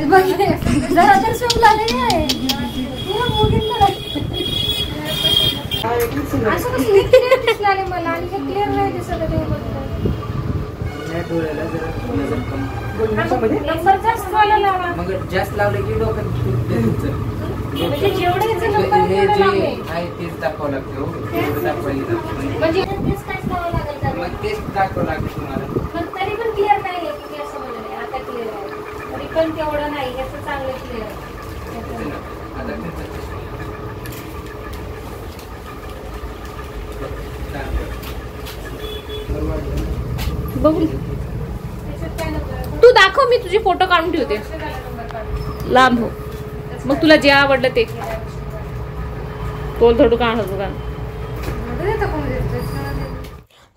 जरा तर शोक लागले आहे असं कसं क्लिअर दिसले मला आणि हे क्लिअर नाही दिसत आहे नंबर जास्त लावा मग जास्त लावले की डोक्यात म्हणजे जेवढे नंबर आहे तेच दाखवावं लागतं म्हणजे तेच काय करावं लागेल मग तेच दाखवावं लागेल तुम्हाला पण तरी पण क्लिअर नाही आहे की असं बोलले आता क्लिअर आहे तरी पण तेवढं नाही याचं चांगलं क्लिअर आहे बघू तू दाखव मी तुझे फोटो काढून ठेवते लांब हो मग तुला जे आवडलं ते तोल थोडं काढ दुकान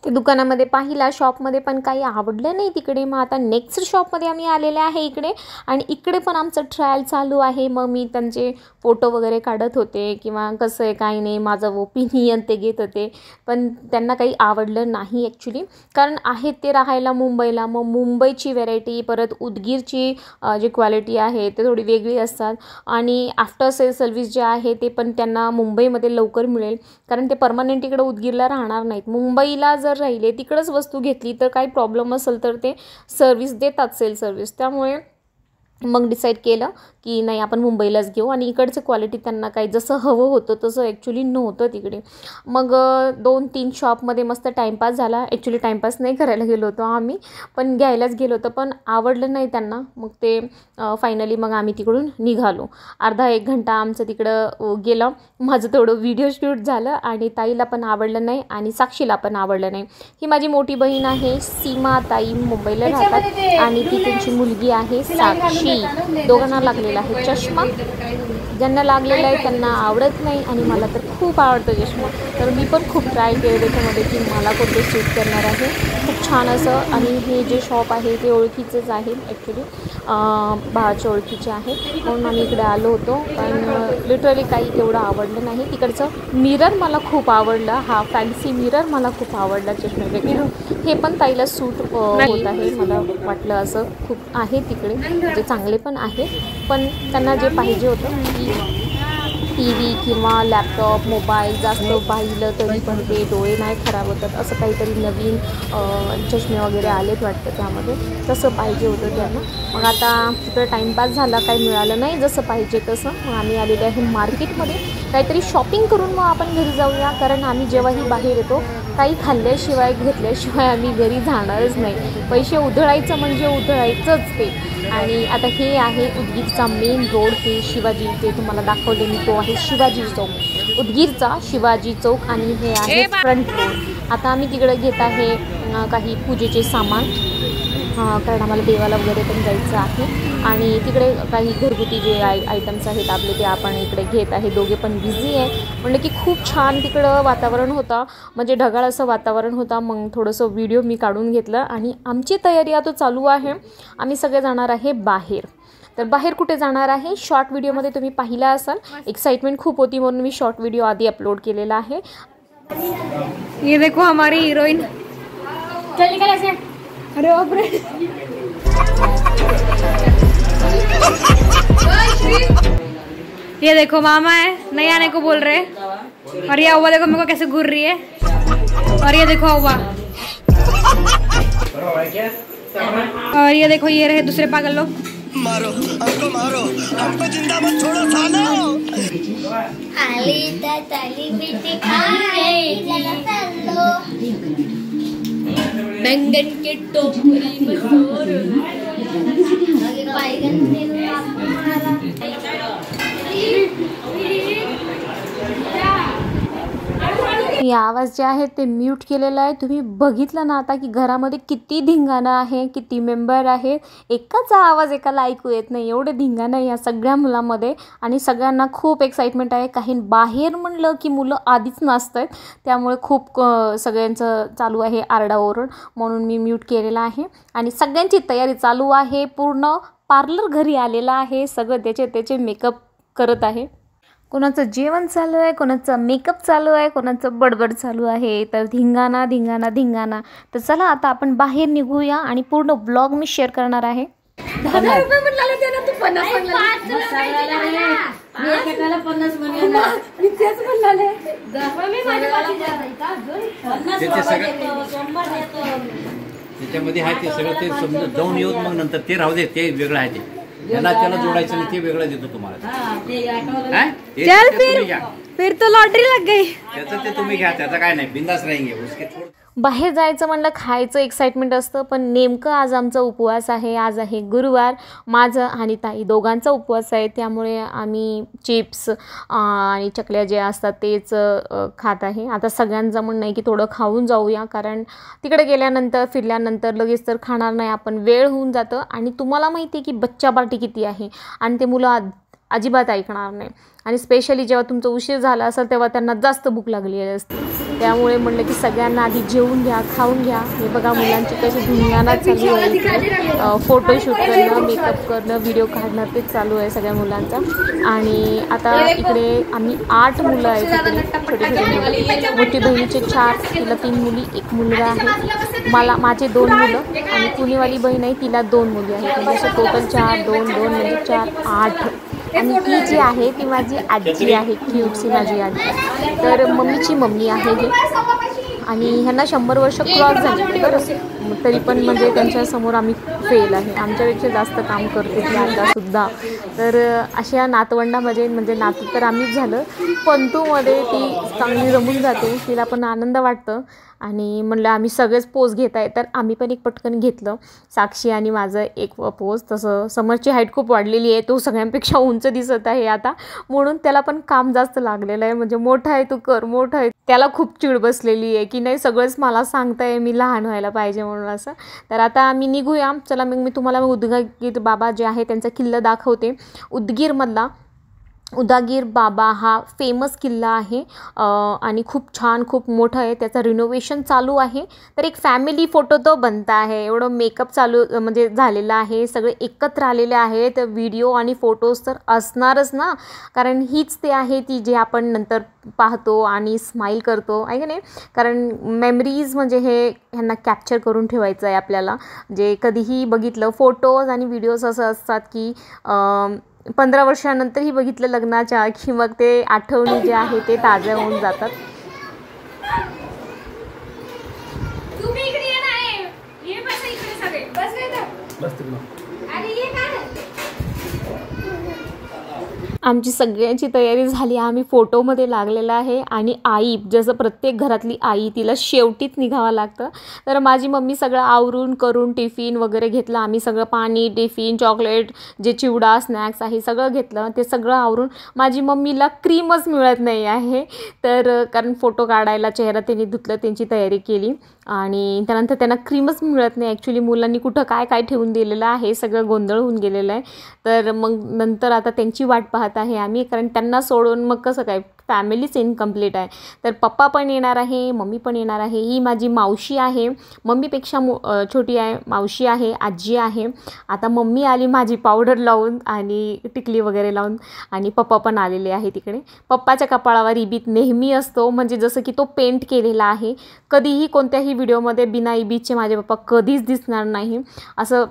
ते दुकानामध्ये पाहिला शॉपमध्ये पण काही आवडलं नाही तिकडे मग आता नेक्स्ट शॉपमध्ये आम्ही आलेले आहे इकडे आणि इकडे पण आमचं ट्रायल चालू आहे मग मी त्यांचे फोटो वगैरे काढत होते किंवा कसं आहे काही नाही माझं ओपिनियन ते घेत होते पण त्यांना काही आवडलं नाही ॲक्च्युली कारण आहेत ते राहायला मुंबईला मग मुंबईची व्हेरायटी परत उदगीरची जी क्वालिटी आहे ते थोडी वेगळी असतात आणि आफ्टर सेल सर्व्हिस जे आहे ते पण त्यांना मुंबईमध्ये लवकर मिळेल कारण ते परमनंट इकडे उदगीरला राहणार नाहीत मुंबईला जर राहिले तिकडंच वस्तू घेतली तर काही प्रॉब्लेम असेल तर ते सर्व्हिस देतात सेल सर्व्हिस त्यामुळे मग डिसाईड केलं की नाही आपण मुंबईलाच घेऊ आणि इकडचं क्वालिटी त्यांना काही जसं हवं होतं तसं ॲक्च्युली नव्हतं तिकडे मग 2-3 शॉपमध्ये मस्त टाईमपास झाला ॲक्च्युली टाईमपास नाही करायला गेलो होतो आम्ही पण घ्यायलाच गेलो होतो पण आवडलं नाही त्यांना मग ते फायनली मग आम्ही तिकडून निघालो अर्धा 1 घंटा आमचं तिकडं गेलं माझं थोडं व्हिडिओ शूट झालं आणि ताईला पण आवडलं नाही आणि साक्षीला पण आवडलं नाही ही माझी मोठी बहीण आहे सीमा ताई मुंबईला राहतात आणि ती त्यांची मुलगी आहे साक्षी दोघांना लागलेला आहे चष्मा ज्यांना लागलेला आहे त्यांना आवडत नाही आणि मला तर खूप आवडतं चष्मा तर मी पण खूप ट्राय केलं त्याच्यामध्ये की मला कोणते सूट करणार आहे खूप छान असं आणि हे जे शॉप आहे ते ओळखीचंच आहे ॲक्च्युली भावाच्या ओळखीचे आहे म्हणून आम्ही इकडे आलो होतो पण लिटरली काही तेवढं आवडलं नाही तिकडचं मिरर मला खूप आवडलं हा फॅन्सी मिरर मला खूप आवडला चष्म्यापेक्षा हे पण ताईला सूट होत आहे मला वाटलं असं खूप आहे तिकडे म्हणजे चांगले पण आहे पण त्यांना जे पाहिजे होतं की टी व्ही किंवा लॅपटॉप मोबाईल जास्त पाहिलं तरी पण ते डोळे नाही खराब होतात असं काहीतरी नवीन चष्मे वगैरे आलेत वाटतं त्यामध्ये तसं पाहिजे होतं त्यांना मग आता तिकडे टाईमपास झाला काही मिळालं नाही जसं पाहिजे तसं मग आम्ही आलेले आहे मार्केटमध्ये काहीतरी शॉपिंग करून मग आपण घरी जाऊया कारण आम्ही जेव्हाही बाहेर येतो काही खाल्ल्याशिवाय घेतल्याशिवाय आम्ही घरी जाणारच नाही पैसे उधळायचं म्हणजे उधळायचंच ते आणि आता हे आहे उदगीरचा मेन रोड हे शिवाजी ते तुम्हाला दाखवले मी तो आहे शिवाजी चौक उदगीरचा शिवाजी चौक आणि हे आहे फ्रंट रोड आता आम्ही तिकडे घेत आहे काही पूजेचे सामान कारण आम्हाला देवाला वगैरे पण जायचं आहे आणि तिकडे काही घरगुती जे आयटम्स आहेत आपले ते आपण इकडे घेत आहे दोघे पण बिझी आहे म्हणलं की खूप छान तिकडं वातावरण होतं म्हणजे ढगाळ असं वातावरण होतं मग थोडंसं व्हिडिओ मी काढून घेतलं आणि आमची तयारी आता चालू आहे आम्ही सगळे जाणार आहे बाहेर तर बाहेर कुठे जाणार आहे शॉर्ट व्हिडिओमध्ये तुम्ही पाहिला असाल एक्साइटमेंट खूप होती म्हणून मी शॉर्ट व्हिडिओ आधी अपलोड केलेला आहे ये देखो हमारी हीरोइन चल निकल ऐसे अरे बाप रे ये देखो मामा है नहीं आने को बोल रहे और ये हवा देखो मेरे को कैसे घूर रही है और ये देखो हवा और ये देखो ये रहे दूसरे पागल लोग मारो हमको जिंदा मत छोड़ो सालो ताली बेटे बैंगन के टोकरी में सोर मी आवाज जे आहे ते म्यूट केलेला आहे तुम्ही बघितलं ना आता की घरामध्ये किती धिंगाणा आहे किती मेंबर आहे एकाचा आवाज एकाला ऐकू येत नाही एवढे धिंगाणा आहे या सगळ्या मुलांमध्ये आणि सगळ्यांना खूप एक्साइटमेंट आहे काही बाहेर म्हणलं की मुलं आधीच नाचतात त्यामुळे खूप सगळ्यांचं चालू आहे आरडाओरड म्हणून मी म्यूट केलेला आहे आणि सगळ्यांची तयारी चालू आहे पूर्ण पार्लर घरी आलेला आहे सगळं त्याचे मेकअप करत आहे कोणाचं जेवण चालू आहे कोणाचं मेकअप चालू आहे कोणाचं बडबड चालू आहे तर धिंगाणा धिंगाणा धिंगाणा तर चला आता आपण बाहेर निघूया आणि पूर्ण ब्लॉग मी शेअर करणार आहे 10,000 रुपये म्हणाले ते ना तू 50 त्याच्यामध्ये आहे ते सगळं ते जाऊन येऊन मग नंतर ते राहू दे, ते वेगळं आहे. ते त्याला जोडायचं नाही, ते वेगळं देतो तुम्हाला. फिर तो लॉटरी लग गई. त्याचं ते तुम्ही घ्या, त्याचं काय नाही, बिंदास राहींगे. बाहेर जायचं म्हणलं खायचं एक्साइटमेंट असतं, पण नेमकं आज आमचा उपवास आहे. आज आहे गुरुवार. माझं आणि ताई दोघांचा उपवास आहे, त्यामुळे आम्ही चिप्स आणि चकल्या जे असतात तेच खात आहे. आता सगळ्यांचं म्हणणं आहे की थोडं खाऊन जाऊया, कारण तिकडे गेल्यानंतर फिरल्यानंतर लगेच तर खाणार नाही आपण, वेळ होऊन जातं. आणि तुम्हाला माहिती आहे की बच्चा पार्टी किती आहे, आणि ते मुलं अजिबात ऐकणार नाही. आणि स्पेशली जेव्हा तुमचं उशीर झाला असेल तेव्हा त्यांना जास्त भूक लागलेली असते. त्यामुळे म्हणलं की सगळ्यांना आधी जेवून घ्या, खाऊन घ्या. हे बघा मुलांची कशी धिंगाणा चालू आहे, फोटोशूट करणं, मेकअप करणं, व्हिडिओ काढणं, तेच चालू आहे सगळ्या मुलांचा. आणि आता इकडे आम्ही 8 मुलं आहेत इकडे, छोटे छोटे मुलं. मोठी बहिणीचे 4, तिला 3 मुली 1 मुलगा आहे. माझे 2 मुलं आणि पुणेवाली बहीण आहे, तिला 2 मुली आहेत. म्हणजे असं टोटल 4, 2, 2 म्हणजे 4, 8. आणि ती जी आहे ती माझी आजी आहे, क्यूटची माझी आजी. तर मम्मीची मम्मी आहे ही, आणि ह्यांना 100 वर्ष क्रॉस झाली. बरं तरी पण म्हणजे त्यांच्यासमोर आम्ही फेल आहे, आमच्यापेक्षा जास्त काम करते ती आतासुद्धा. तर अशा नातवंडामध्ये म्हणजे नातू तर आम्हीच झालं, पंतूमध्ये ती चांगली रमून जाते, तिला पण आनंद वाटतं. आणि म्हणलं आम्ही सगळेच पोज घेत आहे, तर आम्ही पण एक पटकन घेतलं, साक्षी आणि माझं एक पोज. तसं समरची हाईट खूप वाढलेली आहे, तो सगळ्यांपेक्षा उंच दिसत आहे आता, म्हणून त्याला पण काम जास्त लागलेलं आहे. म्हणजे मोठा आहे तू कर, मोठा आहे, त्याला खूप चिड बसलेली आहे की नाही सगळंच मला सांगताय मी लहान व्हायला पाहिजे म्हणून असं. तर आता आम्ही निघूया, चला मग मी तुम्हाला उदगीर बाबा जे आहे त्यांचा किल्ला दाखवते. उदगीरमधला उदगीर बाबा हा फेमस किल्ला आहे, आणि खूप छान, खूप मोठं आहे. त्याचं रिनोव्हेशन चालू आहे. तर एक फॅमिली फोटो तो बनता आहे, एवढं मेकअप चालू म्हणजे झालेलं आहे, सगळे एकत्र आलेले आहेत. व्हिडिओ आणि फोटोज तर असणारच ना, कारण हीच ते आहे ती जे आपण नंतर पाहतो आणि स्माईल करतो आहे की नाही. कारण मेमरीज म्हणजे हे ह्यांना कॅप्चर करून ठेवायचं आहे आपल्याला. जे कधीही बघितलं फोटोज आणि व्हिडिओज असं असतात की 15 वर्षानंतरही बघितलं लग्नाच्या की मग ते आठवणी जे आहे ते ताज्या होऊन जातात. आमची सगळ्यांची तयारी झाली, आम्ही फोटोमध्ये लागलेला आहे. आणि आई जसं प्रत्येक घरातली आई, तिला शेवटीच निघावं लागतं. तर माझी मम्मी सगळं आवरून करून टिफिन वगैरे घेतलं. आम्ही सगळं पाणी, टिफिन, चॉकलेट, जे चिवडा स्नॅक्स आहे सगळं घेतलं. ते सगळं आवरून माझी मम्मीला क्रीमच मिळत नाही आहे, तर कारण फोटो काढायला चेहरा त्यांनी धुतलं, त्यांची तयारी केली. आणि त्यानंतर त्यांना क्रीमच मिळत नाही. ॲक्च्युली मुलांनी कुठं काय काय ठेवून दिलेलं आहे, सगळं गोंधळ होऊन गेलेलं आहे. तर मग नंतर आता त्यांची वाट पाहत आहे आम्ही, कारण त्यांना सोडून मग कसं काय, फॅमिलीच इनकम्प्लीट आहे. तर पप्पा पण येणार आहे, मम्मी पण येणार आहे. ही माझी मावशी आहे, मम्मीपेक्षा छोटी आहे, मावशी आहे, आजी आहे. आता मम्मी आली माझी पावडर लावून आणि टिकली वगैरे लावून, आणि पप्पा पण आलेले आहे तिकडे. पप्पाच्या कपाळावर इबीत नेहमी असतो, म्हणजे जसं की तो पेंट केलेला आहे. कधीही कोणत्याही व्हिडिओमध्ये बिना इबीचे माझे पप्पा कधीच दिसणार नाही असं,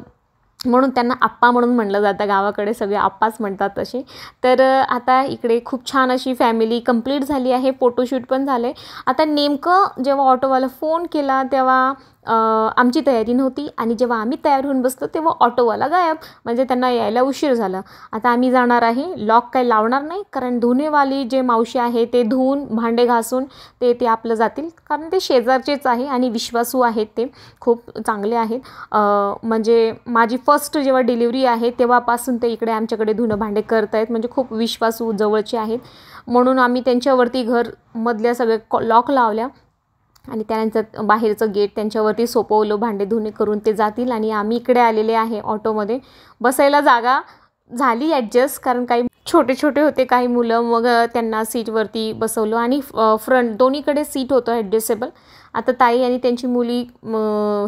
म्हणून त्यांना आप्पा म्हणून म्हणलं जातं. गावाकडे सगळे आप्पाच म्हणतात तसे. तर आता इकडे खूप छान अशी फॅमिली कंप्लीट झाली आहे, फोटोशूट पण झाले. आता नेमकं जेव्हा ऑटोवाला फोन केला तेव्हा आमची तयारी नव्हती, आणि जेव्हा आम्ही तयार होऊन बसलो तेव्हा ऑटोवाला गायब, म्हणजे त्यांना यायला उशीर झाला. आता आम्ही जाणार आहे, लॉक काही लावणार नाही, कारण धुणेवाली जे मावशी आहे ते धुवून भांडे घासून ते आपलं जातील, कारण ते शेजारचेच आहे आणि विश्वासू आहेत, ते खूप चांगले आहेत. म्हणजे माझी फर्स्ट जेव्हा डिलिव्हरी आहे तेव्हापासून ते इकडे आमच्याकडे धुणं भांडे करत आहेत, म्हणजे खूप विश्वासू जवळचे आहेत. म्हणून आम्ही त्यांच्यावरती घरमधल्या सगळ्या लॉक लावल्या, आणि त्यानंतर बाहेरचं गेट त्यांच्यावरती सोपवलं, भांडे धुणे करून ते जातील. आणि आम्ही इकडे आलेले आहे ऑटोमध्ये. बसायला जागा झाली ॲडजस्ट, कारण काही छोटे छोटे होते काही मुलं, मग त्यांना सीटवरती बसवलं. आणि फ्रंट दोन्हीकडे सीट होतं ॲडजस्टेबल. आता ताई आणि त्यांची मुली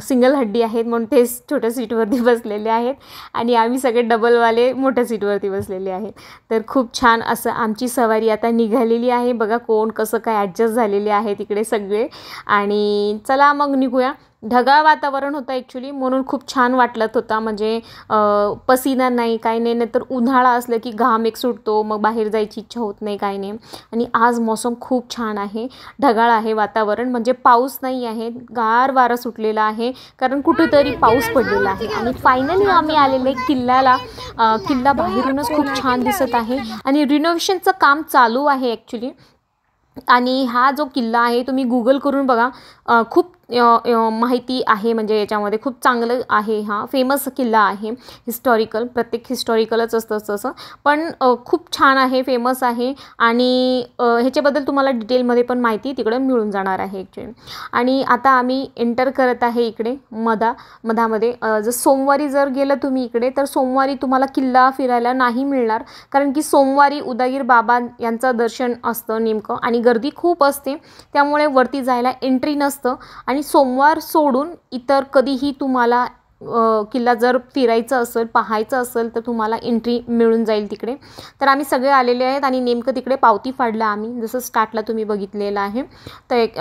सिंगल हड्डी आहेत म्हणून ते छोट्या सीटवरती बसलेले आहेत आणि आम्ही सगळे डबलवाले मोठ्या सीटवरती बसलेले आहेत. तर खूप छान असं आमची सवारी आता निघालेली आहे. बघा कोण कसं काय ॲडजस्ट झालेले आहे तिकडे सगळे. आणि चला मग निघूया. ढगाळ वातावरण होतं ॲक्च्युली म्हणून खूप छान वाटत होता. म्हणजे पसीना नाही काही नाही, तर उन्हाळा असलं की घाम एक सुटतो, मग बाहेर जायची इच्छा होत नाही काही नाही. आणि आज मौसम खूप छान आहे, ढगाळ आहे वातावरण, म्हणजे पाऊस नाही आहे, गार वारा सुटलेला आहे कारण कुठेतरी पाऊस पडलेला आहे. आणि फायनली आम्ही आलेले किल्ल्याला. किल्ला बाहेरूनच खूप छान दिसत आहे आणि रिनोव्हेशनचं काम चालू आहे ॲक्च्युली. आणि हा जो किल्ला आहे तुम्ही गुगल करून बघा, खूप माहिती आहे, म्हणजे याच्यामध्ये खूप चांगलं आहे. हा फेमस किल्ला आहे, हिस्टॉरिकल, प्रत्येक हिस्टॉरिकलच असतं तसं, पण खूप छान आहे, फेमस आहे. आणि ह्याच्याबद्दल तुम्हाला डिटेलमध्ये पण माहिती तिकडं मिळून जाणार आहे ॲक्च्युली. आणि आता आम्ही एंटर करत आहे इकडे मधामध्ये. जर सोमवारी जर गेलं तुम्ही इकडे तर सोमवारी तुम्हाला किल्ला फिरायला नाही मिळणार, कारण की सोमवारी उदगीर बाबा यांचं दर्शन असतं नेमकं आणि गर्दी खूप असते, त्यामुळे वरती जायला एंट्री नसतं. आणि सोमवार सोडून इतर कधीही तुम्हाला किल्ला जर फिरायचं असेल, पाहायचं असेल तर तुम्हाला एंट्री मिळून जाईल तिकडे. तर आम्ही सगळे आलेले आहेत आणि नेमकं तिकडे पावती फाडला आम्ही, जसं स्टार्टला तुम्ही बघितलेलं आहे. तर एक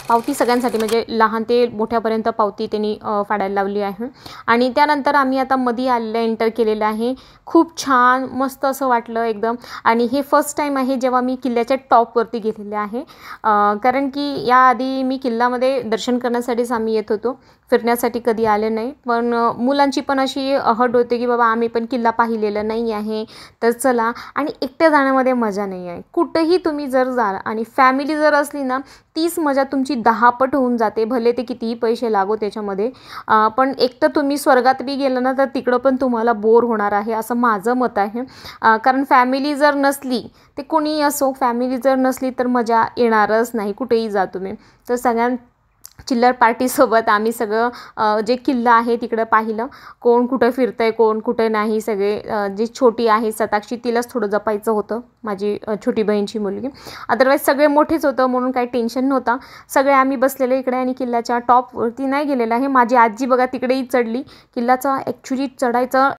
पावती सगळ्यांसाठी, म्हणजे लहान ते मोठ्यापर्यंत पावती त्यांनी फाडायला लावली आहे. आणि त्यानंतर आम्ही आता मध्ये आलेलं एंटर केलेलं आहे. खूप छान मस्त असं वाटलं एकदम. आणि हे फर्स्ट टाईम आहे जेव्हा मी किल्ल्याच्या टॉपवरती गेलेले आहे, कारण की याआधी मी किल्ल्यामध्ये दर्शन करण्यासाठीच आम्ही येत होतो, फिरण्यासाठी कधी आले नाही. पण मुलांची पण अशी हट होते की बाबा आम्ही पण किल्ला पाहिलेला नाही आहे तर चला. आणि एकट्या जाण्यामध्ये मजा नाही आहे. कुठंही तुम्ही जर जाल आणि फॅमिली जर असली ना, तीच मजा तुमची 10 पट होऊन जाते, भले ते कितीही पैसे लागो त्याच्यामध्ये. पण एकटं तुम्ही स्वर्गात बी गेलं ना तर तिकडं पण तुम्हाला बोर होणार आहे, असं माझं मत आहे. कारण फॅमिली जर नसली, ते कोणीही असो, फॅमिली जर नसली तर मजा येणारच नाही कुठेही जा तुम्ही. तर सगळ्यां चिल्लर पार्टीसोबत आम्ही सगळं जे किल्ला आहे तिकडं पाहिलं, कोण कुठं फिरतं आहे कोण कुठं नाही. सगळे जी छोटी आहे शताक्षी, तिलाच थोडं जपायचं होतं, माझी छोटी बहीणची मुलगी. अदरवाईज सगळे मोठेच होतं म्हणून काही टेन्शन नव्हता. सगळे आम्ही बसलेले इकडे. आणि किल्ल्याच्या टॉपवरती नाही गेलेलं आहे. माझी आजी बघा तिकडेही चढली. किल्ल्याचा ॲक्च्युली चढायचं